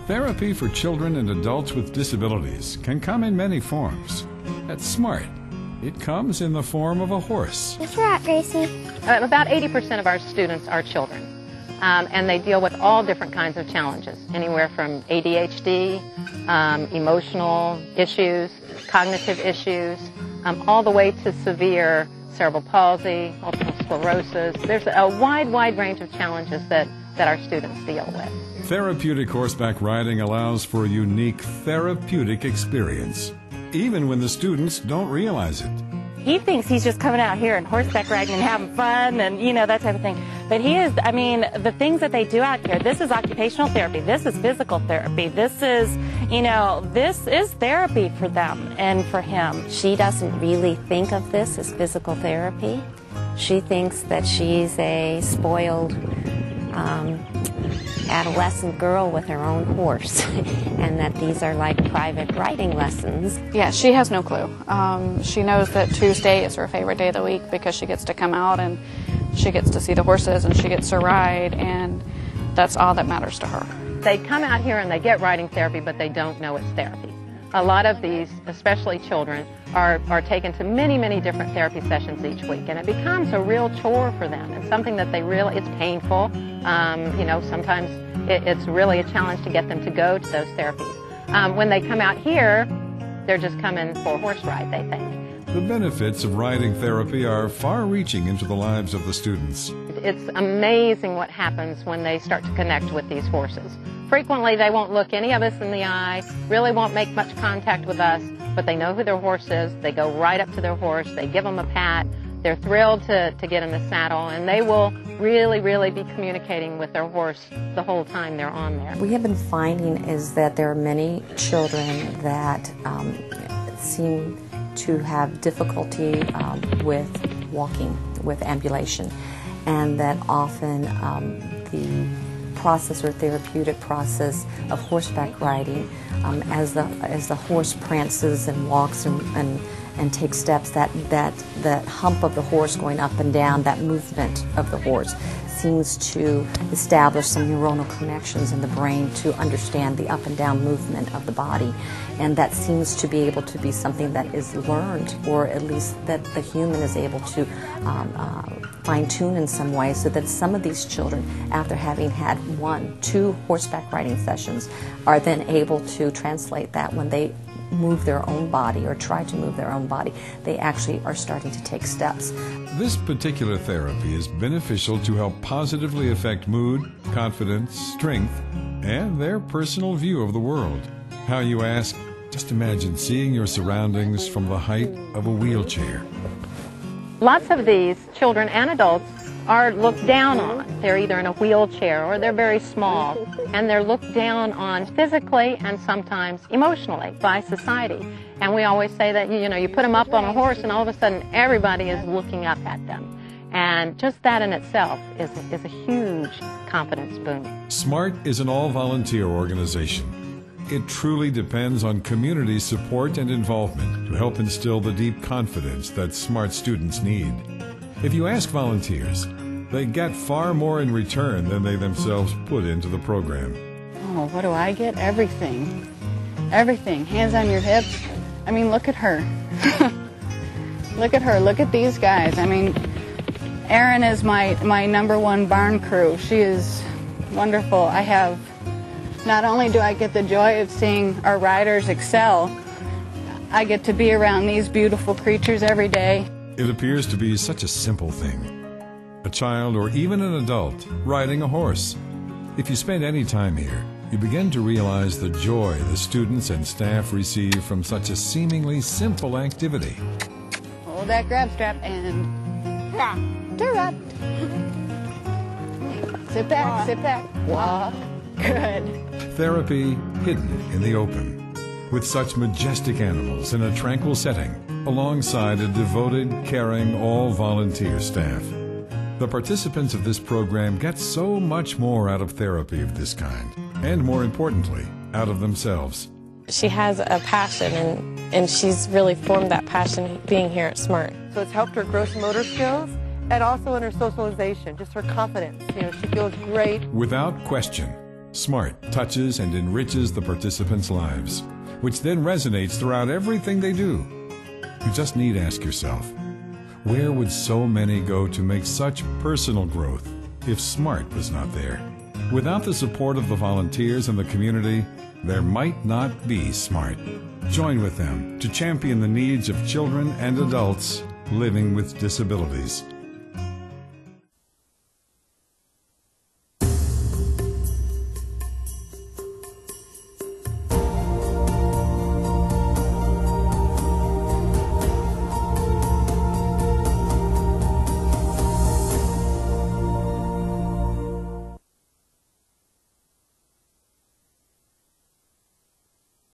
Therapy for children and adults with disabilities can come in many forms. At SMART, it comes in the form of a horse. What's right, Gracie? About 80% of our students are children, and they deal with all different kinds of challenges, anywhere from ADHD, emotional issues, cognitive issues, all the way to severe cerebral palsy, multiple sclerosis. There's a wide range of challenges that our students deal with. Therapeutic horseback riding allows for a unique therapeutic experience, even when the students don't realize it. He thinks he's just coming out here and horseback riding and having fun and, that type of thing. But he is, the things that they do out here, this is occupational therapy, this is physical therapy, this is, this is therapy for them and for him. She doesn't really think of this as physical therapy. She thinks that she's a spoiled adolescent girl with her own horse and that these are like private riding lessons. Yeah, she has no clue. She knows that Tuesday is her favorite day of the week because she gets to come out and she gets to see the horses and she gets to ride, and that's all that matters to her. They come out here and they get riding therapy, but they don't know it's therapy. A lot of these, especially children, are taken to many different therapy sessions each week, and it becomes a real chore for them. It's something that it's painful. Sometimes it's really a challenge to get them to go to those therapies. When they come out here, they're just coming for a horse ride, they think. The benefits of riding therapy are far-reaching into the lives of the students. It's amazing what happens when they start to connect with these horses. Frequently, they won't look any of us in the eye, really won't make much contact with us, but they know who their horse is. They go right up to their horse, they give them a pat, they're thrilled to get in the saddle, and they will really be communicating with their horse the whole time they're on there. We have been finding is that there are many children that seem to have difficulty with walking, with ambulation, and that often the process or therapeutic process of horseback riding, as the horse prances and walks and takes steps, that hump of the horse going up and down, that movement of the horse seems to establish some neuronal connections in the brain to understand the up and down movement of the body, and that seems to be able to be something that is learned, or at least that the human is able to fine-tune in some way, so that some of these children, after having had 1-2 horseback riding sessions, are then able to translate that when they move their own body or try to move their own body. They actually are starting to take steps. This particular therapy is beneficial to help positively affect mood, confidence, strength, and their personal view of the world. How, you ask? Just imagine seeing your surroundings from the height of a wheelchair. Lots of these children and adults are looked down on. They're either in a wheelchair or they're very small, and they're looked down on physically and sometimes emotionally by society. And we always say that, you put them up on a horse and all of a sudden everybody is looking up at them. And just that in itself is a huge confidence boon. SMART is an all-volunteer organization. It truly depends on community support and involvement to help instill the deep confidence that SMART students need. If you ask volunteers, they get far more in return than they themselves put into the program. Oh, what do I get? Everything. Everything. Hands on your hips. Look at her. Look at her. Look at these guys. Erin is my #1 barn crew. She is wonderful. Not only do I get the joy of seeing our riders excel, I get to be around these beautiful creatures every day. It appears to be such a simple thing. A child or even an adult riding a horse. If you spend any time here, you begin to realize the joy the students and staff receive from such a seemingly simple activity. Hold that grab strap and direct. Sit back, walk. Good. Therapy hidden in the open, with such majestic animals in a tranquil setting, alongside a devoted, caring, all-volunteer staff. The participants of this program get so much more out of therapy of this kind, and more importantly, out of themselves. She has a passion, and she's really formed that passion being here at SMART. So it's helped her gross motor skills, and also in her socialization, just her confidence. She feels great. Without question, SMART touches and enriches the participants' lives, which then resonates throughout everything they do. You just need to ask yourself, where would so many go to make such personal growth if SMART was not there? Without the support of the volunteers and the community, there might not be SMART. Join with them to champion the needs of children and adults living with disabilities.